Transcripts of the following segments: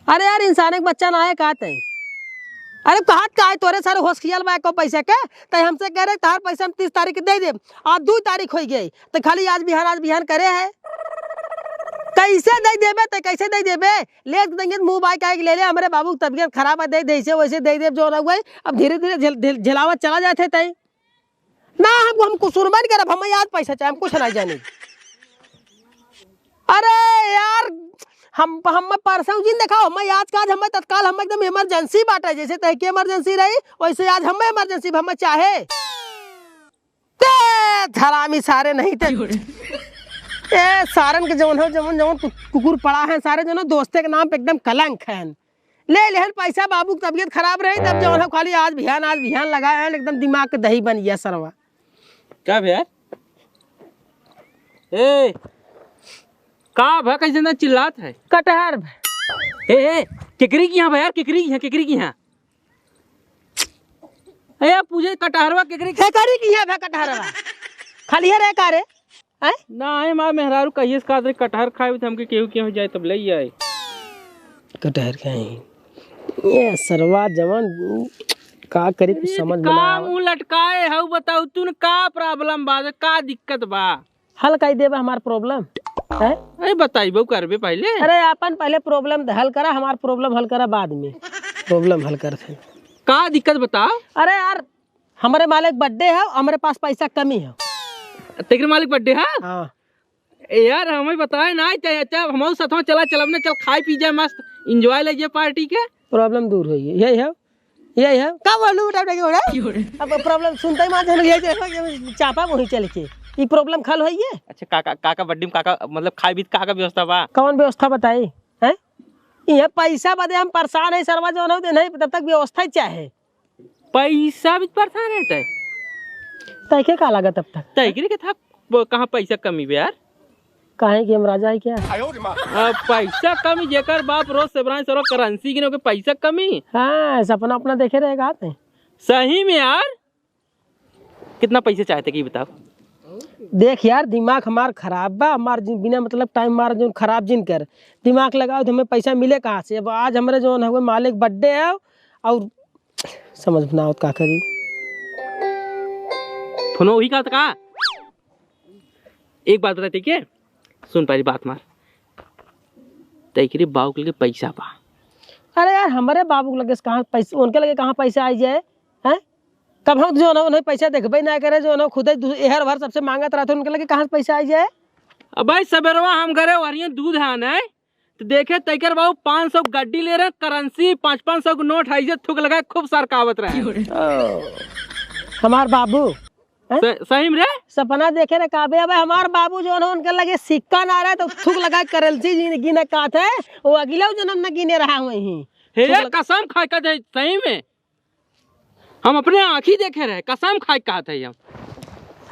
अरे यार इंसान एक बच्चा ना है कहते हैं। अरे कहा का है तोरे सारे होशियाल बा को पैसा के तो हमसे कह रहे तार पैसा हम 30 तारीख के दे दे। आज 2 तारीख हो गई तो खाली आज बिहान करे है। कैसे दे देबे तो कैसे दे देबे ले देंगे मुंह बाई का ले ले हमारे बाबू की तबीयत खराब है दे ऐसे वैसे दे दे जो हुए अब धीरे धीरे झेलावत चला जाते तय ना हम कुछ नहीं करब हम याद पैसा चाहे हम कुछ नहीं जानी। अरे यार हम परसों दिन दिखाओ मैं आज का आज हम तत्काल हम एकदम इमरजेंसी बाटे जैसे तय की इमरजेंसी रही वैसे आज हम इमरजेंसी हम चाहे हरामी सारे नहीं थे ए सारन के जवन हो जवन कुकुर पड़ा है सारे जो दोस्ते के नाम पे एकदम कलंक है। ले लेहन पैसा बाबू की तबीयत खराब रही तब जवन हो खाली आज बिहान लगाए हैं एकदम दिमाग के दही बन गया सरवा। क्या भैया ए का भा कैसे ना चिल्लात है कटहर ए केकरी की यहाँ भैया केकरी की यहाँ ए पूछे कटहरवा केकरी की है कटहरवा खाली है रे का रे ना है मां मेहरारू कहिए का कटहर खाए तो हमके केहू केहू जाए तब ले आए कटहर खाए ये सरवा जवान का करी कुछ समझ में का मुंह लटकाए हऊ बताऊ तू का प्रॉब्लम बा का दिक्कत बा हल कर देबा हमार प्रॉब्लम है अरे बताइबो करबे पहले। अरे अपन पहले प्रॉब्लम हल करा हमार प्रॉब्लम हल करा बाद में प्रॉब्लम हल कर का दिक्कत बताओ। अरे यार हमारे मालिक बर्थडे है हमारे पास पैसा कमी है तेरे मालिक बर्थडे है हाँ यार हमें बताए ना हम साथ चलब ना चल खाए पी जाए मस्त एंजॉय ले जाए पार्टी के प्रॉब्लम दूर हो यही है का बोलू अब प्रॉब्लम सुनते ही मां चापा वही चल के ये प्रॉब्लम खल होई है। अच्छा काका बर्थडे में काका मतलब खाए भी काका व्यवस्था बा कौन व्यवस्था बताई हैं ये पैसा बदे हम परेशान है सरवा जो नहीं तब तक व्यवस्था चाहे पैसा भी परेशान है तय के का लागत अब तक तय के था कहाँ पैसा कमी बे यार काहे कि हम राजा है क्या पैसा कमी जेकर बाप रोज सेबरान सरो करेंसी गिनो के पैसा कमी हाँ सपना अपना देखे रहेगा सही में यार कितना पैसे चाहते कि बताओ। देख यार दिमाग हमार खराब बा हमार बिना मतलब टाइम मार जो खराब जिन कर दिमाग लगाओ तो हमें पैसा मिले कहाँ से। अब आज हमारे जो है मालिक बर्थडे है और समझ ना का करी फोनो वही का एक बात बताते क्या सुन पहली बात मार तैकरी बाबू के लगे पैसा बा। अरे यार हमारे बाबू के लगे कहाँ पैसा उनके लगे कहाँ पैसा आई जाए हैं कब हम जो ना उन्हें पैसा देखबे ना करे जो ना खुद हर भर सबसे मांगत रहते उनके लगे कहाँ पैसा आई जाए। अब भाई सवेरवा हम घरे वरियन दूध है ना तो देखे तैकर बाबू 500 गड्डी ले रहे करेंसी 500 के नोट है थूक लगा खूब सरकावत रहे हमार बाबू सही में रे सपना देखे रे काबे अब हमार बाबू जो है उनके लगे सिक्का ना रहा तो थूक लगा करेंसी गिने काट है वो अगला जन्म न गिने रहा वही हे कसम खा के दे सही में हम अपने आँखी देखे रहे कसम खा के कहते हम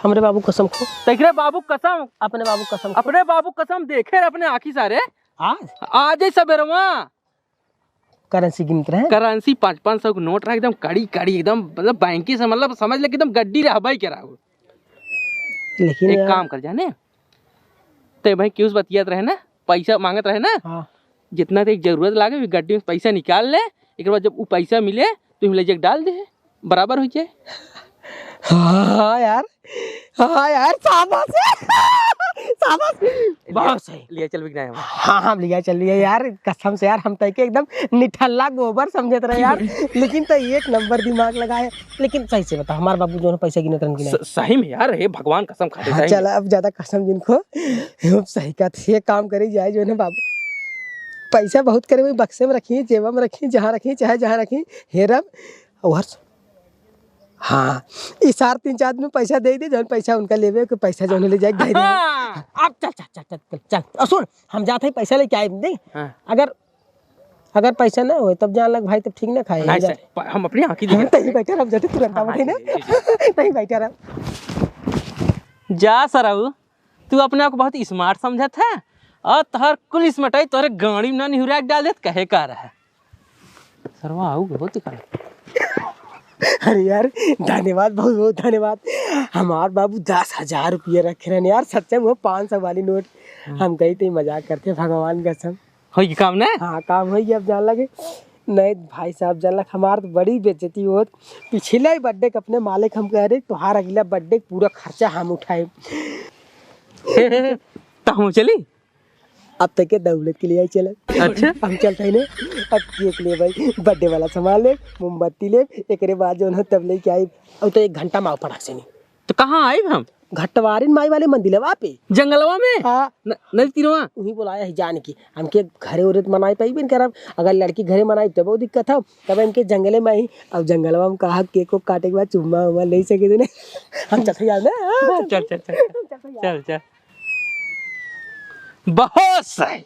हमरे बाबू कसम खो तेरे बाबू कसम अपने बाबू कसम देखे रहे अपने आँखी सारे आज सवेरवा करेंसी गिन रहे करेंसी 500 के नोट रहा एकदम कड़ी एकदम मतलब बैंकी से मतलब समझ ले एकदम गड्डी रहा भाई करा लेकिन एक काम कर जाने ते भाई क्यों बतियात रहे ना पैसा मांगत रहे ना हाँ। जितना तेरी जरूरत लागे गड्डी में पैसा निकाल ले एक बार जब वो पैसा मिले तो ले जाके डाल दे बराबर हो जाए। हाँ यार शाबाश बहुत सही लिया चल भी हाँ हम लिया चल लिया यार कसम से यार हम तय के एकदम निठल्ला गोबर समझते रहे यार लेकिन तो एक नंबर दिमाग लगाए। लेकिन सही से बता हमारे बाबू जो पैसा गिने तरन सही में यार हे भगवान कसम खाते हाँ, चला अब ज्यादा कसम जिनको सही का ये काम करे जाए जो है बाबू पैसा बहुत करे वही बक्से में रखिए जेबा में रखिए जहाँ रखिए चाहे जहाँ रखिए हेरब और हाँ इस 3-4 आदमी पैसा दे दे जौन पैसा उनका लेवे के पैसा जो ले जाए घर अब चल सुन हम जाते हैं पैसा लेके आए देख अगर पैसा ना हो तब जान लग भाई तब ठीक ना खाए हम अपनी आँखी नहीं बैठे रह जाते तुरंत नहीं बैठे रह जा सराऊ तू अपने आप को बहुत स्मार्ट समझत है और तहर कुल स्मार्ट तोरे गाड़ी में ना निहुरा डाल दे कहे का रहा है सरवा आऊ बहुत अरे यार धन्यवाद बहुत बहुत धन्यवाद। हमार बाबू 10,000 रुपये रखे रहे यार सच्चे वो 500 वाली नोट हम कही थे मजाक करते भगवान कसम हो ये काम ना। हाँ काम हो गया, अब जान लगे नहीं भाई साहब, जान लग हमार तो बड़ी बेइज्जती होत। पिछले ही बर्थडे के अपने मालिक हम कह रहे तुम्हारा अगला बर्थडे पूरा खर्चा हम उठाए। तो हम चली। अब तक के दौलत के लिए आई चले। अच्छा हम चलते हैं ना, अब केक ले भाई, बर्थडे वाला सामान ले, मोमबत्ती ले, एक बाद जो है तब लेके आई। अब तो 1 घंटा माँ पड़ा से नहीं। तो कहाँ आई हम? घटवारिन माई वाले मंदिर है वहाँ पे, जंगलवा में। हाँ नदी तीरवा। वही बुलाया है जान की। हमके घरे उरे मनाई पाई बिन कर, अगर लड़की घरे मनाई तब वो दिक्कत है, तब इनके जंगले में आई। अब जंगलवा में कहा केक को काटे के बाद चुम्मा उम्मा ले सके थे। हम चल जाओ ना। चल चल चल चल चल। बहुत सही।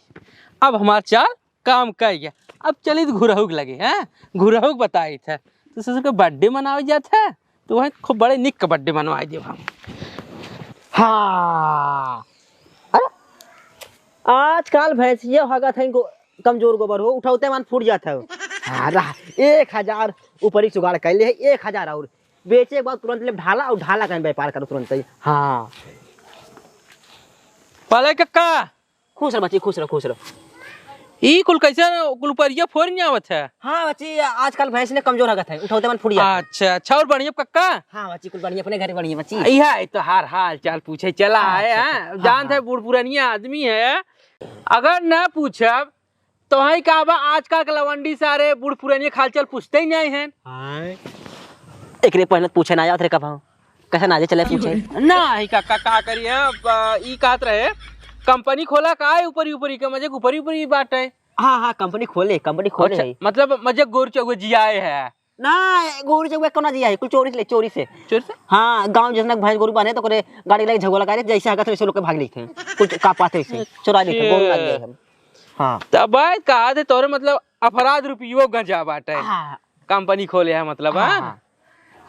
अब हमारा चाल काम कर गया। अब चली तो घुरहुक लगे हैं। घुरहुक बताई था तो ससुर का बर्थडे मनावे जाता है, तो वह खूब बड़े निक का बर्थडे मनवाई दे हम। हाँ अरे आजकल भैंसिया होगा था इनको कमजोर गोबर हो उठाते मन फूट जाता है। हाँ रहा 1000 ऊपर ही जुगाड़ कर ले, 1000 और बेचे के बाद तुरंत ले ढाला और ढाला का व्यापार करो तुरंत ही। हाँ पाले कक्का खुश रहो बच्ची, खुश रहो खुश रहो। ई कुल कैसे कुल परिया फोर नहीं आवत है। हाँ बच्ची आजकल भैंस ने कमजोर होगा था उठाते मन फूट जाता। अच्छा अच्छा और बढ़िया कक्का। हाँ बच्ची कुल बढ़िया, अपने घर बढ़िया बच्ची। यह तो हार हाल चाल पूछे चला है। हाँ, जानते है बूढ़ पुरानिया आदमी है। अगर न पूछब तो वही कहा आजकल के लवंडी सारे बूढ़ पुरानिया खाल चाल पूछते ही नहीं है। एक रे पहले पूछे ना याद रे कब कैसे नाजे चले पूछे ना ही काका का करिए ई कहत रहे कंपनी खोला का है ऊपरी ऊपरी के मजे ऊपरी ऊपरी बात है। हाँ हाँ कंपनी खोले अच्छा, है। मतलब मजे गोर चौगो जियाए है ना गोरू चौक कोना जिया है कुल चोरी से चोरी से। हाँ गांव जैसे भैंस गोरू बांधे तो करे गाड़ी लगे झगड़ा लगा जैसे आगा वैसे लोग के भाग लेते कुछ का पाते से चुरा लेते गोरू लग गए हम। हाँ तब कहा थे तोरे मतलब अपराध रुपयो गंजा बाटे। हाँ कंपनी खोले है मतलब। हाँ, हाँ हाँ।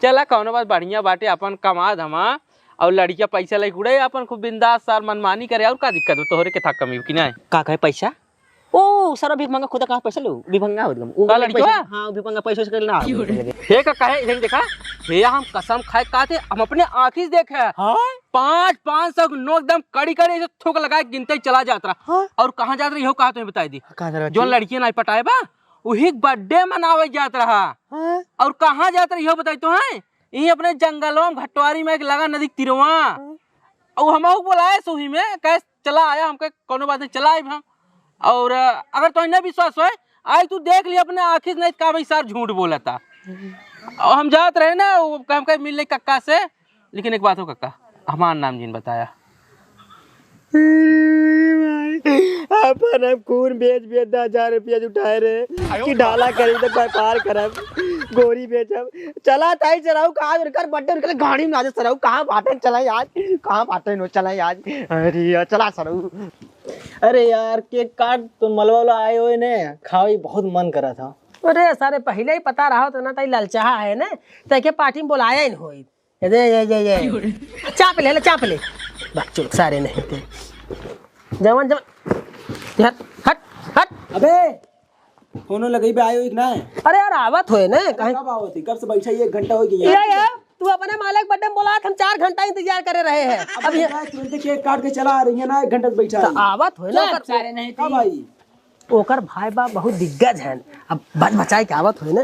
चला कौनो बात बढ़िया बाटे अपन कमा धमा और लड़किया पैसा लेके उड़े अपन खूब बिंदास सार मनमानी करे और का दिक्कत हो तोहरे के था कमी कि नहीं। का कहे पैसा ओ सारा भीख मांगा खुदा कहाँ पैसा लो भिभंगा हो गम का लड़किया। हाँ भिभंगा पैसा से करना हे का कहे इधर देखा हे हम कसम खाए काते हम अपने आँखी से देखे। हाँ 500 नोट एकदम कड़ी कड़ी ऐसे थोक लगा के गिनते ही चला जाता रहा। हाँ? और कहाँ जाता रही हो कहा तुम्हें बताई दी कहाँ जो लड़की नहीं पटाए बा वही बर्थडे मनावे जात रहा। हाँ? और कहाँ जात रही हो बताई तो है यही अपने जंगलों में घटवारी में एक लगा नदी तिरवा और हम बोलाए सोही में कैसे चला आया हमके कोनो बात नहीं चला हम। और अगर तो नहीं विश्वास हो आज तू देख लिया अपने आँखी से नहीं का भाई सार झूठ बोला था। और हम जात रहे ना हम कहीं मिलने कक्का से। लेकिन एक बात हो कक्का हमारा नाम जिन बताया अपन हम खून बेच 10,000 रुपया जुटाए रहे कि ढाला खरीद व्यापार करब गोरी बेचब चला ताई चलाऊ कहाँ उनकर बर्थडे उनकर गाड़ी में आज सराऊ कहाँ बाटे चला आज कहाँ बाटे नो चला आज। अरे यार चला सराऊ। अरे यार केक काट तो मलवा वाला आए हुए ने खाओ बहुत मन करा था। अरे सारे पहले ही पता रहा तो ना ताई ललचाहा है ना तैके पार्टी में बुलाया ही होई। ये चाप ले चाप ले बच्चों सारे नहीं थे जवान जवान हट हट हट। अबे फोनो लगई पे आयो एक ना है। अरे यार आवत होए ना कहीं कब आवत है कब से बैठा 1 घंटा हो गया ये तू अपने मालिक बर्थडे में बोला हम 4 घंटा इंतजार करे रहे हैं। अब ये तुरंत केक काट के चला आ रही है ना 1 घंटा से बैठा है। आवत होए ना सारे नहीं कब आई ओकर भाई बा बहुत दिग्गज है। अब बच बचाई के आवत होए ना।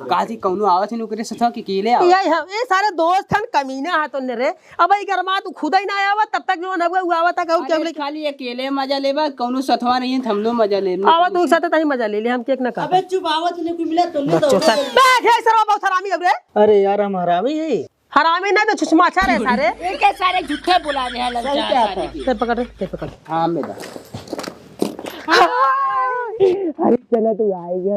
काजी कौनो आवत है नौकरी सथा के केले आवत ये सारे दोस्त हन कमीना है तो रे अब ई गरमा तू खुद ही ना आवत तब तक जो नगवा उ आवत का और क्या बोले खाली अकेले मजा लेबा कौनो सथवा नहीं है हम लोग मजा ले आवत उन साथे तही मजा ले ले हम केक ना का। अबे चुप आवत ने कोई मिला तो ले दो। बैठ है सर बहुत हरामी अब रे। अरे यार हम हरामी है हरामी नहीं तो छुछमाछा रे सारे के सारे झूठे बुला रहे हैं लड़का ते पकड़ हां मेरा अरे चला तू आई गया।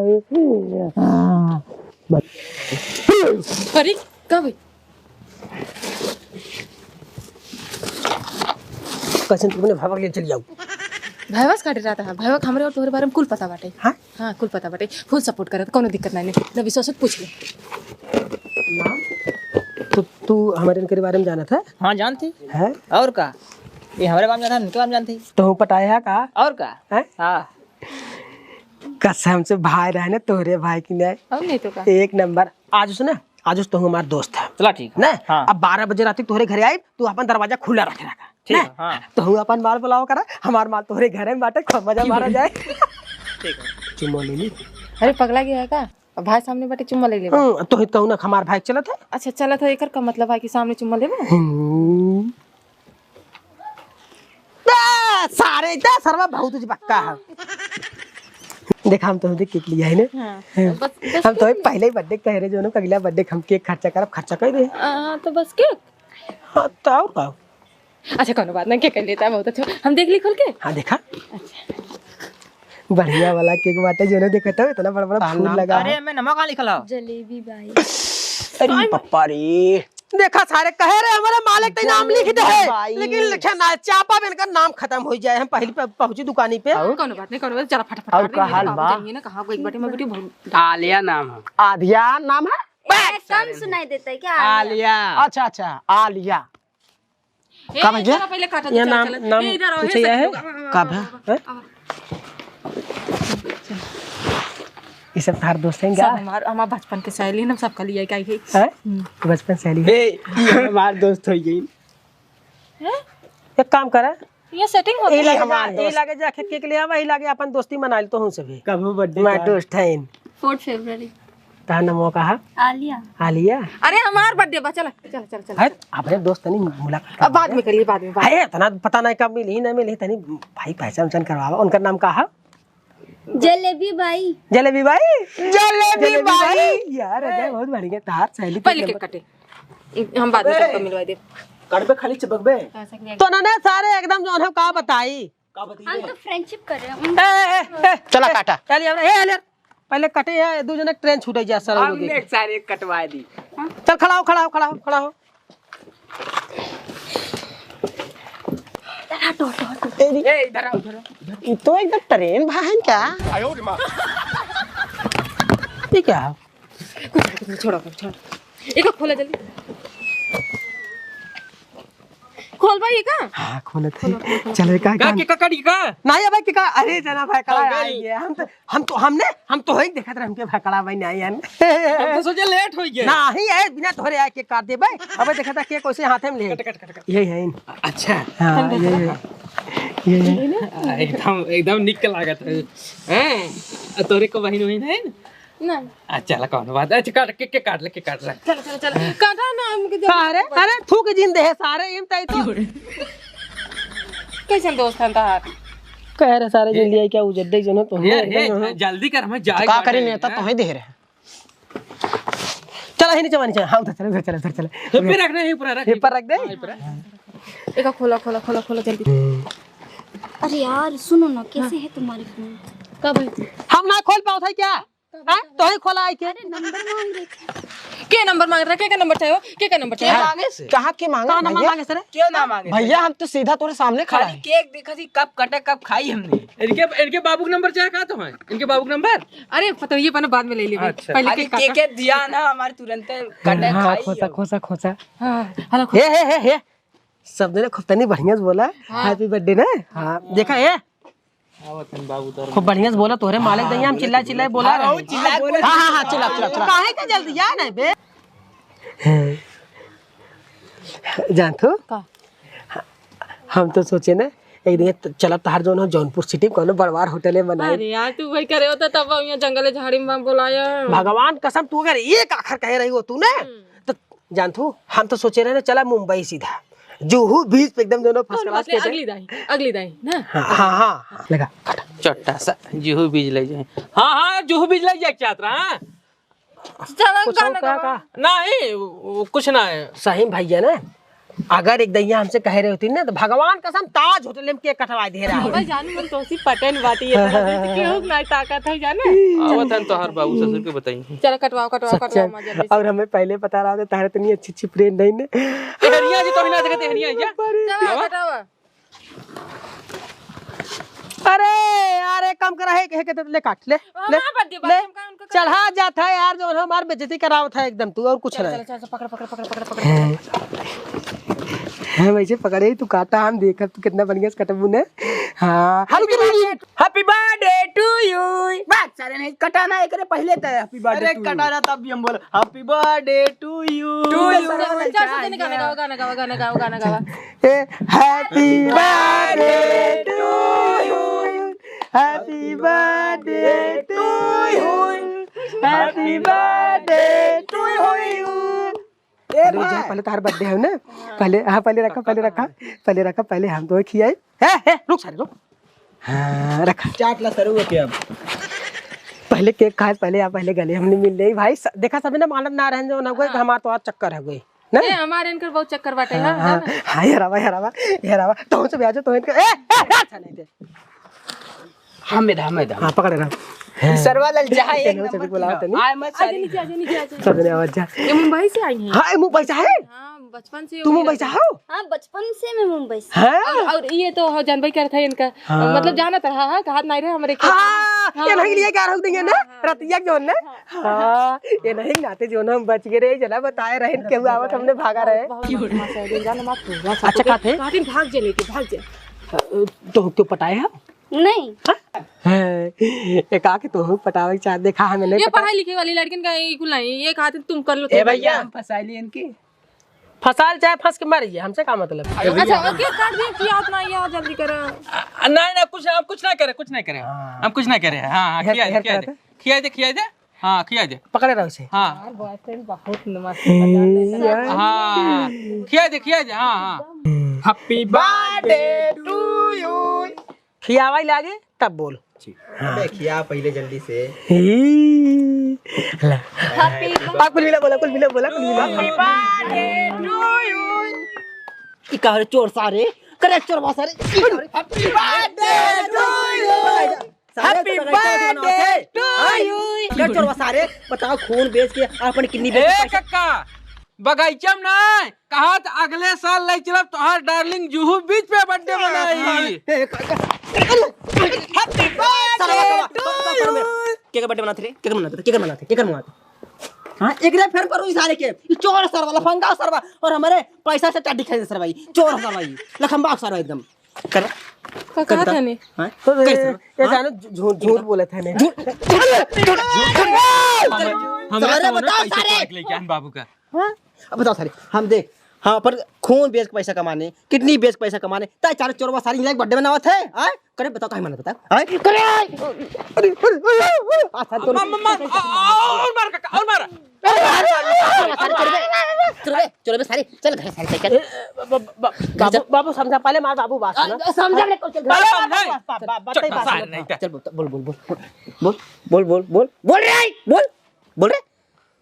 अरे कब कैसे तुमने भावक ले चली जाओ भैवस काटे रहता है भैवक हमरे और तोहरे बारे में कुल पता बाटे। हाँ? हाँ कुल पता बाटे फुल सपोर्ट करत कोनो दिक्कत नहीं ना विश्वास पूछ ले। तो तू हमारे इनके बारे में जाना था हाँ जानती है और का ये हमारे बारे में जाता उनके बारे में जानती तो पटाया का और का है हाँ कसम से भाई रहे ना तोहरे भाई की नहीं और नहीं तो का 1 नंबर। आज सुना आज तो हमारा दोस्त है चला ठीक ना। हाँ। अब 12 बजे रात तक तोहरे घरे आए तू अपन दरवाजा खुला रखे रखा ठीक ना? है, हाँ। तो हम अपन माल बुलाओ करा, हमार माल तोहरे घरे में बाटे, खूब मजा मारा जाए। ठीक है। चुम्मा ले ली। अरे पगला गया है का? अब भाई सामने बैठे चुम्मा ले ले। तो हित कहू ना हमार भाई चलत है। अच्छा चला था एकर का मतलब है कि सामने चुम्मा लेबे। सारे इतना सरवा बहुत तुझ पक्का है। देखा हम तो देख केक लिया है ने। बस हम तो पहले ही बर्थडे कह रहे जो ना अगला बर्थडे हम केक खर्चा करब, खर्चा कर दे। तो बस केक। हाँ तो और का। अच्छा कोनो बात नहीं, केक कर लेता है बहुत अच्छा। हम देख ली खोल के। हाँ देखा बढ़िया वाला केक बाटे जो ना देखा था इतना बड़ा बड़ा फूल लगा है। अरे मैं नमक कहाँ लिखला हो? जलेबी भाई। अरे पप्पा रे, देखा सारे कहे रहे हमारे मालिक तो नाम लिख दे है, भाई। लेकिन लिखा ना चापा में इनका नाम खत्म हो जाए। हम पहले पहुंची दुकानी पे। कोनो बात नहीं, कोनो बात। चला फटाफट और कर का दे, हाल मेरे बा? बाबू जाइए ना कहाँ को एक बाटे में बेटी बहुत। आलिया नाम है। आधिया नाम है? कम सुनाई देता है क्या? आलिया। अच्छा अच्छा, आलिया। ए, का भैया? चला पहले काटा ये चल, नाम चल। नाम ए, इधर आओ, कुछ ये ये है सब- कब है? ये सब तार दोस्त हैं सब क्या? हमार बचपन के सहेली हम सबका लिया क्या है। हैं? बचपन से ली है। हमार दोस्त हो गई। एक काम करा, ये सेटिंग होती ए है। लगे हमार ए लगे जाके केक ले आवा, ए लगे अपन दोस्ती मना तो हूं सभी। कब बर्थडे? मैं दोस्त है 4 फरवरी। ता नाम कहा आलिया। आलिया अरे हमार बर्थडे बा, चल चल चल चल। है। अपने दोस्त नहीं मुलाकात अब बाद में करिए, बाद में। है तना पता नहीं कब मिली ना मिली तनी भाई पहचान उहचान करवावा। उनका नाम कहा जलेबी भाई। जलेबी भाई। जलेबी भाई यार अजय बहुत बढ़िया तार सहेली। पहले केक काटे, हम बाद में सबको मिलवा दे। कड़बे खाली चिपक बे। तो ना सारे एकदम जो है का बताई। हम तो फ्रेंडशिप कर रहे हैं। चला काटा। चल यार पहले कटे है दो जने ट्रेन छूटे जा सर लोग। एक सारे कटवा दी। चल खड़ा हो खड़ा हो खड़ा हो खड़ा हो। ए इधर आओ, इधर आओ। ये तो एकदम ट्रेन भान क्या? ये क्या है? छोड़ो छोड़, एक खोला जल्दी, खोल भाई ये का। हाँ खोले थे। चल का का के ककड़ी का नहीं भाई की का। अरे जना भाई कड़ा हो गई। आई है। हम तो ही देखत रहे हमके भकड़ा भाई नहीं आन। हम तो सोचे लेट हो गया। नहीं है बिना तोहरे आए के काट दे भाई। अब देखा था के कैसे हाथे में ले। यही है इन। अच्छा हां ये एकदम एकदम निकल लागत है। हैं तोरे को बहिन वहिन है ना अच्छा ला कौन बात। अच्छा काट के काट ले चल चल चल काटा ना हमके जब अरे अरे थूक जिन दे सारे इम तई तो कैसे दोस्त हैं तार। कह रहे सारे जिन लिया क्या उजड़ दे जनो तो ये जल्दी कर हमें जाए का करी नेता तो ही दे रहे। चल ही नीचे नीचे। हां उधर चल उधर चल पे रखना है ऊपर रख। ये पर रख दे। एक खोला खोला खोला खोला जल्दी। अरे यार सुनो ना, कैसे है तुम्हारी फोन? का भाई हम ना खोल पाओ था क्या? हां तो ही खोला है के। नंबर मांग रहे थे। के नंबर मांग रहा, के नंबर चाहिए, के नंबर चाहिए। मांगे से कहाँ के मांगे? का नंबर मांगे सर? क्यों ना मांगे भैया हम तो सीधा तोरे सामने खड़ा है। केक देखा सी कब कटे कब खाई हमने। इनके बाबू का नंबर चाहे का तो है इनके बाबू का नंबर। अरे पता ये पना बाद में ले ली भाई। अच्छा। पहले केक काटा। के दिया ना हमारे तुरंत कटे हां खाई। खोसा हां हेलो हे सब ने खूब तनी बढ़िया से बोला हैप्पी बर्थडे ना। हां देखा ये आवतन बाबू तो खूब बढ़िया से बोला तोरे मालिक दैया हम चिल्ला चिल्ला बोला रहे। हाँ चला चला चला। काहे के जल्दी जा ना बे। जान तो का हम तो सोचे ना एक दिन चला तार जो ना जौनपुर सिटी में कोनो बड़वार होटल में बनाए। अरे यार तू भाई करे होता तब हम यहाँ जंगल झाड़ी में बुलाया। भगवान कसम तू अगर एक आखर कह रही हो तू ना तो जान तू हम तो सोचे रहे ना चला मुंबई सीधा जुहू बीच पे एकदम दोनों फर्स्ट क्लास के। अगली दाई ना। हाँ लगा चट्टा सा जुहू बीज ले जाए। हाँ जुहू बीज ले जाए क्या हां कुछ का नहीं कुछ ना है। सही भैया ना अगर एक दैया हमसे कह रही होती ना तो भगवान कसम ताज होटल में केक कटवा दे रहा है। भाई जानू मन तो सी पटन बाटी है केहू ना ताकत है जाने। आवतन तो हर बाबू ससुर के बताइए। चल कटवाओ मजा ले। और हमें पहले पता रहा था तारे इतनी अच्छी फ्रेंड नहीं ने। हरिया जी तो ही ना देखते हरिया जा। चल कटावा। अरे यार एक काम करा है के ले काट ले ले चढ़ा जाता है यार जो हमार बेइज्जती करावत है एकदम तू और कुछ नहीं। चल पकड़ पकड़ पकड़ पकड़ पकड़। है वैसे पकड़े तू काटा हम देख तू कितना बढ़िया से कटबू ने। हाँ हैप्पी बर्थडे टू यू। बात सारे नहीं कटाना है करे पहले तो हैप्पी बर्थडे। अरे कटाना तब भी हम बोलो हैप्पी बर्थडे टू यू। गाना गाओ गाना गाओ गाना गाओ गाना गाओ। Happy birthday to you, happy birthday to you, happy birthday to you. अरे जा पहले तार बर्थडे है ना, पहले हाँ पहले रखा पहले हम तो खियाए। है रुक सारे रुक। हाँ रखा चाट ला सरू के अब पहले केक खाए पहले आप पहले गले हमने मिल रही भाई देखा सभी ना मानत ना रहने जो ना गए हमारा तो आज चक्कर है गई ना ए हमारे इनकर बहुत चक्कर बाटे। हां हां हरावा तो से ब्याज तो इनका अच्छा नहीं थे। हमें हां पकड़ रहा सरवा लल जा एक नंबर नंबर बुलाओ तनी आए मत आगे नीचे आ सब ने आवाज जा। ये मुंबई से आई हैं। हां मुंबई से है। हां बचपन से तुम मुंबई से हो? हाँ बचपन से मैं मुंबई से। हां और ये तो जानबई कर था इनका मतलब जाना था। हां कहा नहीं रहे हमारे हां ये नहीं लिए क्या रख देंगे ना रतिया जो ना। हां ये नहीं नाते जो ना हम बच गए रे जला बताए रहे के हुआ आवत हमने भागा रहे। अच्छा खाते काटिन भाग जे लेके भाग जे तो क्यों पटाए है नहीं एक आके तो पटावे चाह देखा है मैंने। ये पढ़ाई लिखे वाली लड़किन का ये कुल नहीं ये खाते तुम कर लो। ए भैया हम फंसा लिए इनकी। फसाल चाहे फंस के मर गए हमसे क्या मतलब। अच्छा ओके काट दिया किया उतना ये जल्दी कर। नहीं हम कुछ ना करे हम कुछ ना करे। हाँ खिया दे हाँ खिया दे पकड़े रहो उसे। हाँ बॉयफ्रेंड बहुत मस्त हाँ खिया दे हाँ हैप्पी बर्थडे टू यू। खियावाई लागे तब बोल। अबे खिया पहले जल्दी से। कुल मिला हैप्पी बर्थडे टू यू। इका चोर सारे करे चोर सारे happy birthday to you. Happy birthday to you. चोर सारे बताओ खून बेच के अपन कितनी बेच ए कक्का बगैचा में ना कहा अगले साल ले चलब तोहार डार्लिंग जूहू बीच पे बर्थडे मनाई। Happy birthday to you. Cake birthday मनाते रे हां एक रे फिर पर सारे के चोर सर वाला फंगा सर और हमारे पैसा से टाडी खाई सर भाई चोर सर भाई लखंबा सर एकदम कर कहा था ने हां ये जानो झूठ बोला था ने। सारे बताओ सारे लेके आन बाबू का। हां अब बताओ सारे हम देख हाँ पर खून बेच के पैसा कमाने किडनी बेच के पैसा कमाने ताई चार चोरवा सारी लाइक बर्थडे मनावत है आए करे बताओ काहे मनावत है आए करे अरे आ सारी चोर और मार चोर सारे चल घर सारे चल बाबू समझा पहले मार बाबू बात सुना समझा ले चल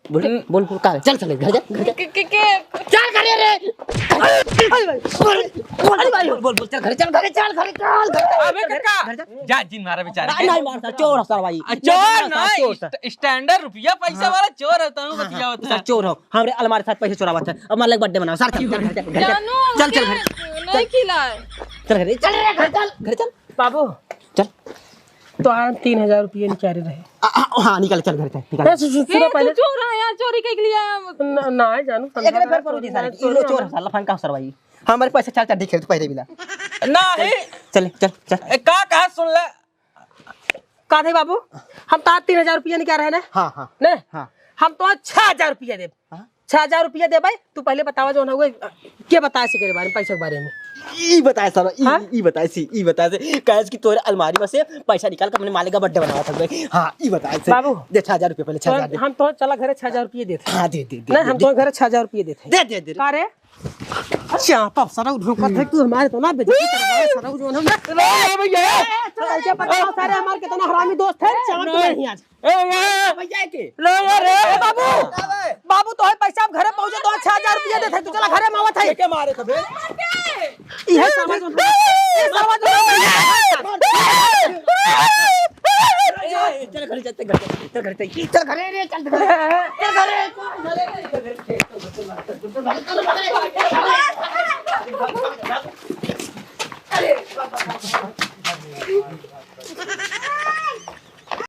बोल रे बोल का चल चल घर जा चल घर रे बोल चल घर चल अबे कक्का जा जिन मारा बेचारे नहीं मारता चोर सर भाई चोर ना स्टैंडर्ड रुपया पैसा वाला चोर होता हूँ बतिया होता है। चोर हो हमरे अलमारी साथ पैसे चोरा बात है अब मान लग बर्थडे मनाओ सर चल घर नहीं खिलाए घर चल बाबू चल तो हम 3000 रुपये निकाले रहे। हाँ निकल चल घर निकल सुनो पहले चोर है यार चोरी के लिए ना जानू एक रे फिर परोजी सारे किलो चोर साला फंका सर भाई हमारे पैसे चार चार दिखे पहले बिला नहीं चल चल चल का कहा सुन ले का थे बाबू हम तो 3000 रुपये निकाल रहे ना। हाँ हाँ ने हाँ हम तो 6000 रुपये दे 6000 रुपये दे भाई तू पहले बतावा जो ना हुए क्या बताया से के बारे में पैसे के बारे में ई बताए सर ई बताए से कैश की तोरे अलमारी में से पैसा निकाल के अपने मालिक का बर्थडे बनावा था भाई। हाँ ई बताए से बाबू दे 6000 रुपए पहले 6000 दे हम तो चला घरे 6000 रुपये देते। हाँ दे नहीं हम तो घरे 6000 रुपये देते दे का रे अच्छा तब सारा ढोका था तू हमारे तो ना बेइज्जती करवा सारा जो हम भैया ऐसे बताओ सारे हमारे कितना हरामी दोस्त है चांद नहीं आज भैया के रे बाबू तो है पैसा आप घरे पहुंचे तो 6000 रुपये देते तू चला घरे मावत है के मारे थे बे ये समझ चल घर चलते चल घरे रे चल घरे